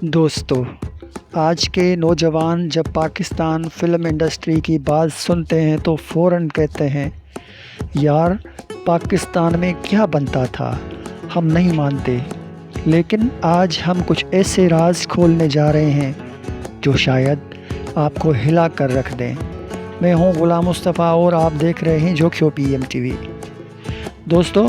دوستو، آج کے نوجوان جب پاکستان فلم انڈسٹری کی بات سنتے ہیں تو فوراً کہتے ہیں یار پاکستان میں کیا بنتا تھا، ہم نہیں مانتے۔ لیکن آج ہم کچھ ایسے راز کھولنے جا رہے ہیں جو شاید آپ کو ہلا کر رکھ دیں۔ میں ہوں غلام مصطفیٰ اور آپ دیکھ رہے ہیں جوکھیو پی ایم ٹی وی۔ دوستو،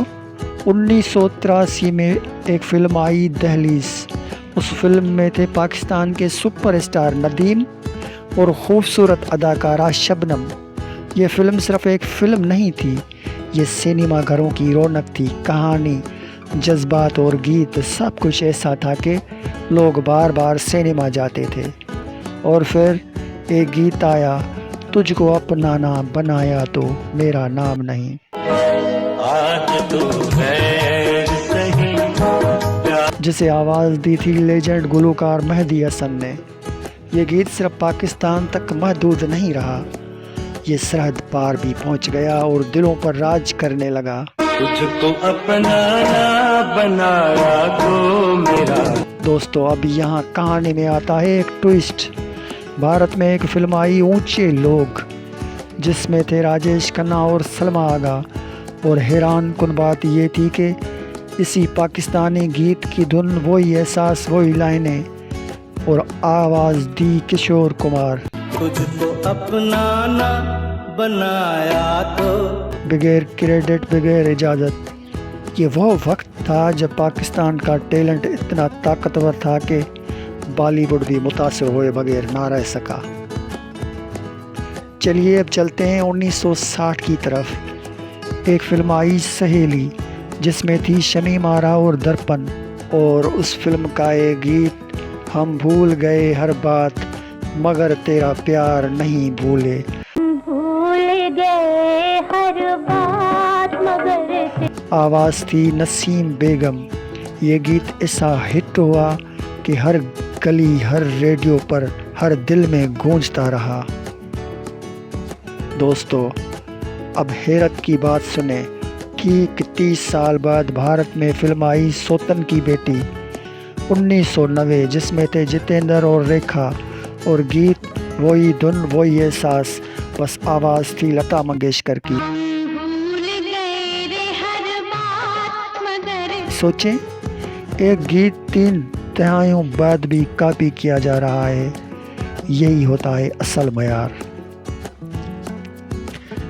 1983 میں ایک فلم آئی دہلیز۔ اس فلم میں تھے پاکستان کے سپر اسٹار ندیم اور خوبصورت اداکارہ شبنم۔ یہ فلم صرف ایک فلم نہیں تھی، یہ سینما گھروں کی رونق تھی۔ کہانی، جذبات اور گیت سب کچھ ایسا تھا کہ لوگ بار بار سینما جاتے تھے۔ اور پھر ایک گیت آیا، تجھ کو اپنا نام بنایا تو میرا نام نہیں۔ جسے آواز دی تھی لیجنڈ گلوکار مہدی حسن نے۔ یہ گیت صرف پاکستان تک محدود نہیں رہا، یہ سرحد پار بھی پہنچ گیا اور دلوں پر راج کرنے لگا۔ تجھ کو اپنا بنایا تو میرا۔ دوستو، اب یہاں کہانی میں آتا ہے ایک ٹویسٹ۔ بھارت میں ایک فلم آئی اونچے لوگ، جس میں تھے راجیش کھنہ اور سلما آغا، اور حیران کن بات یہ تھی کہ اسی پاکستانی گیت کی دھن، وہی احساس، وہی لائنیں اور آواز دی کشور کمار۔ تجھ کو اپنا نہ بنایا تو بغیر کریڈٹ، بغیر اجازت۔ یہ وہ وقت تھا جب پاکستان کا ٹیلنٹ اتنا طاقتور تھا کہ بالی ووڈ بھی متاثر ہوئے بغیر نہ رہ سکا۔ چلیے اب چلتے ہیں 1960 کی طرف۔ ایک فلم آئی سہیلی، جس میں تھی شمیم آرا اور درپن، اور اس فلم کا ایک گیت، ہم بھول گئے ہر بات مگر تیرا پیار نہیں بھولے۔ آواز تھی نسیم بیگم۔ یہ گیت ایسا ہٹ ہوا کہ ہر گلی، ہر ریڈیو پر، ہر دل میں گونجتا رہا۔ دوستو، اب حیرت کی بات سنیں کہ 30 سال بعد بھارت میں فلم آئی سوتن کی بیٹی 1990، جس میں تھے جتیندر اور ریکھا، اور گیت وہی دھن، وہی احساس، بس آواز تھی لتا منگیشکر کی۔ سوچیں، ایک گیت 3 دہائیوں بعد بھی کاپی کیا جا رہا ہے، یہی ہوتا ہے اصل معیار۔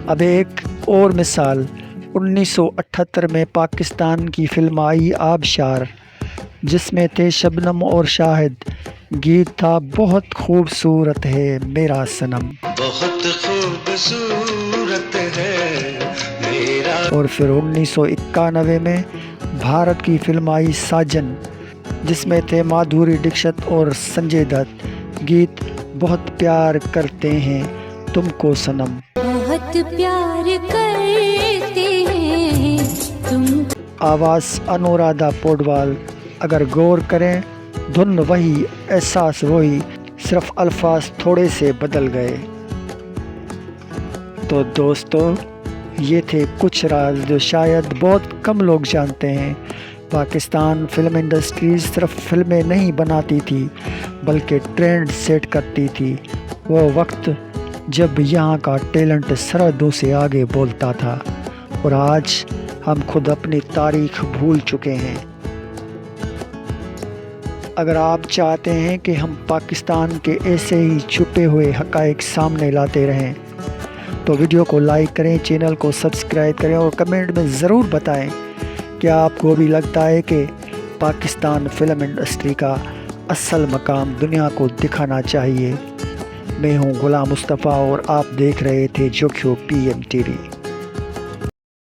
اب ایک اور مثال، 1978 میں پاکستان کی فلم آئی آبشار، جس میں تھے شبنم اور شاہد۔ گیت تھا بہت خوبصورت ہے میرا صنم، بہت خوبصورت ہے میرا۔ اور پھر 1991 میں بھارت کی فلم آئی ساجن، جس میں تھے مادھوری ڈکشت اور سنجے دت۔ گیت، بہت پیار کرتے ہیں تم کو صنم، بہت پیار کرتے ہیں تم۔ آواز انورادھا پوڈوال۔ اگر غور کریں، دھن وہی، احساس وہی، صرف الفاظ تھوڑے سے بدل گئے۔ تو دوستو، یہ تھے کچھ راز جو شاید بہت کم لوگ جانتے ہیں۔ پاکستان فلم انڈسٹری صرف فلمیں نہیں بناتی تھی، بلکہ ٹرینڈ سیٹ کرتی تھی۔ وہ وقت جب یہاں کا ٹیلنٹ سرحدوں سے آگے بولتا تھا، اور آج ہم خود اپنی تاریخ بھول چکے ہیں۔ اگر آپ چاہتے ہیں کہ ہم پاکستان کے ایسے ہی چھپے ہوئے حقائق سامنے لاتے رہیں تو ویڈیو کو لائک کریں، چینل کو سبسکرائب کریں، اور کمنٹ میں ضرور بتائیں کیا آپ کو بھی لگتا ہے کہ پاکستان فلم انڈسٹری کا اصل مقام دنیا کو دکھانا چاہیے۔ میں ہوں غلام مصطفیٰ اور آپ دیکھ رہے تھے جوکھیو پی ایم ٹی وی۔